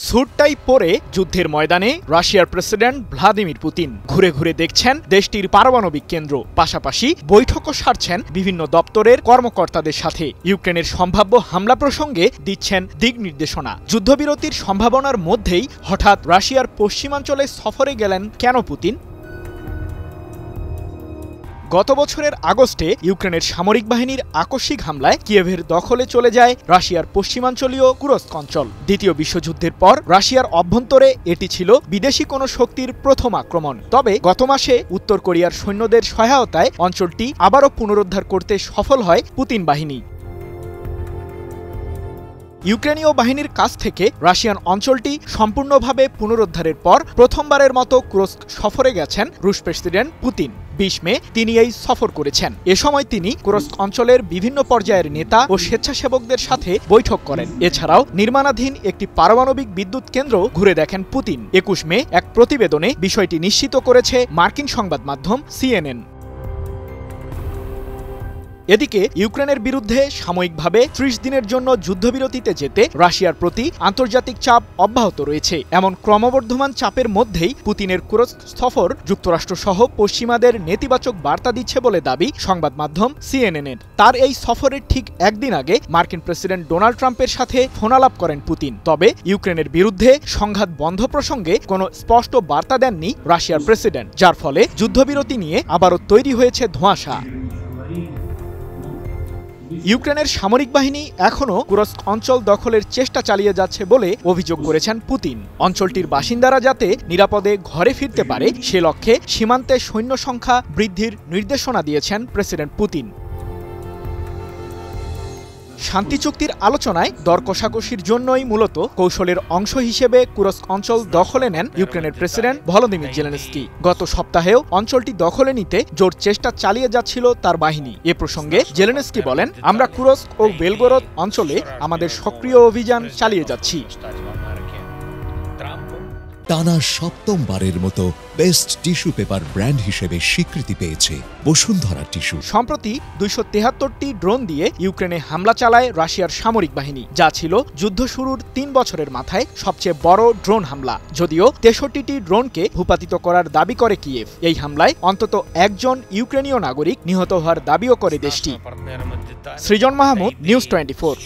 Sweet টাই পরে যুদ্ধের ময়দানে রাশিয়ার প্রেসিডেন্ট ভ্লাদিমির পুতিন ঘুরে ঘুরে দেখছেন দেশটির পারমাণবিক কেন্দ্র, পাশাপাশি বৈঠকও সারছেন বিভিন্ন দপ্তরের কর্মকর্তাদের সাথে। ইউক্রেনের সম্ভাব্য হামলা প্রসঙ্গে দিচ্ছেন দিক নির্দেশনা। যুদ্ধবিরতির সম্ভাবনার মধ্যেই হঠাৎ রাশিয়ার পশ্চিমাঞ্চলে সফরে গেলেন কেন পুতিন? গত বছরের আগস্টে ইউক্রেনের সামরিক বাহিনীর আকস্মিক হামলায় কিয়েভের দখলে চলে যায় রাশিয়ার পশ্চিমাঞ্চলীয় কুরস্ক অঞ্চল। দ্বিতীয় বিশ্বযুদ্ধের পর রাশিয়ার অভ্যন্তরে এটি ছিল বিদেশি কোনো শক্তির প্রথম আক্রমণ। তবে গত মাসে উত্তর কোরিয়ার সৈন্যদের সহায়তায় অঞ্চলটি আবারও পুনরুদ্ধার করতে সফল হয় পুতিন বাহিনী। ইউক্রেনীয় বাহিনীর কাছ থেকে রাশিয়ান অঞ্চলটি সম্পূর্ণভাবে পুনরুদ্ধারের পর প্রথমবারের মতো কুরস্ক সফরে গেছেন রুশ প্রেসিডেন্ট পুতিন। ২০ মে তিনি এই সফর করেছেন। এ সময় তিনি কুরস্ক অঞ্চলের বিভিন্ন পর্যায়ের নেতা ও স্বেচ্ছাসেবকদের সাথে বৈঠক করেন। এছাড়াও নির্মাণাধীন একটি পারমাণবিক বিদ্যুৎ কেন্দ্র ঘুরে দেখেন পুতিন। ২১ মে এক প্রতিবেদনে বিষয়টি নিশ্চিত করেছে মার্কিন সংবাদ মাধ্যম CNN। এদিকে ইউক্রেনের বিরুদ্ধে সাময়িকভাবে ৩০ দিনের জন্য যুদ্ধবিরতিতে যেতে রাশিয়ার প্রতি আন্তর্জাতিক চাপ অব্যাহত রয়েছে। এমন ক্রমবর্ধমান চাপের মধ্যেই পুতিনের কুরস্ক সফর যুক্তরাষ্ট্রসহ পশ্চিমাদের নেতিবাচক বার্তা দিচ্ছে বলে দাবি সংবাদ মাধ্যম CNN-এর। তার এই সফরের ঠিক একদিন আগে মার্কিন প্রেসিডেন্ট ডোনাল্ড ট্রাম্পের সাথে ফোনালাপ করেন পুতিন। তবে ইউক্রেনের বিরুদ্ধে সংঘাত বন্ধ প্রসঙ্গে কোনো স্পষ্ট বার্তা দেননি রাশিয়ার প্রেসিডেন্ট, যার ফলে যুদ্ধবিরতি নিয়ে আবারও তৈরি হয়েছে ধোঁয়াশা। ইউক্রেনের সামরিক বাহিনী এখনও কুরস্ক অঞ্চল দখলের চেষ্টা চালিয়ে যাচ্ছে বলে অভিযোগ করেছেন পুতিন। অঞ্চলটির বাসিন্দারা যাতে নিরাপদে ঘরে ফিরতে পারে সে লক্ষ্যে সীমান্তে সৈন্য সংখ্যা বৃদ্ধির নির্দেশনা দিয়েছেন প্রেসিডেন্ট পুতিন। শান্তি চুক্তির আলোচনায় দর কষাকষির জন্যই মূলত কৌশলের অংশ হিসেবে কুরস্ক অঞ্চল দখলে নেন ইউক্রেনের প্রেসিডেন্ট ভলোদিমির জেলেনস্কি। গত সপ্তাহেও অঞ্চলটি দখলে নিতে জোর চেষ্টা চালিয়ে যাচ্ছিল তার বাহিনী। এ প্রসঙ্গে জেলেনস্কি বলেন, আমরা কুরস্ক ও বেলগোরদ অঞ্চলে আমাদের সক্রিয় অভিযান চালিয়ে যাচ্ছি। টানা সপ্তমবারের মতো বেস্ট টিস্যু পেপার ব্র্যান্ড হিসেবে স্বীকৃতি পেয়েছে বসুন্ধরা টিস্যু। সম্প্রতি ২৭৩টি ড্রোন দিয়ে ইউক্রেনে হামলা চালায় রাশিয়ার সামরিক বাহিনী, যা ছিল যুদ্ধ শুরুর ৩ বছরের মাথায় সবচেয়ে বড় ড্রোন হামলা। যদিও ৬৩টি ড্রোনকে ভূপাতিত করার দাবি করে কিয়েভ। এই হামলায় অন্তত একজন ইউক্রেনীয় নাগরিক নিহত হওয়ার দাবিও করে দেশটি। সৃজন মাহমুদ, নিউজ 24।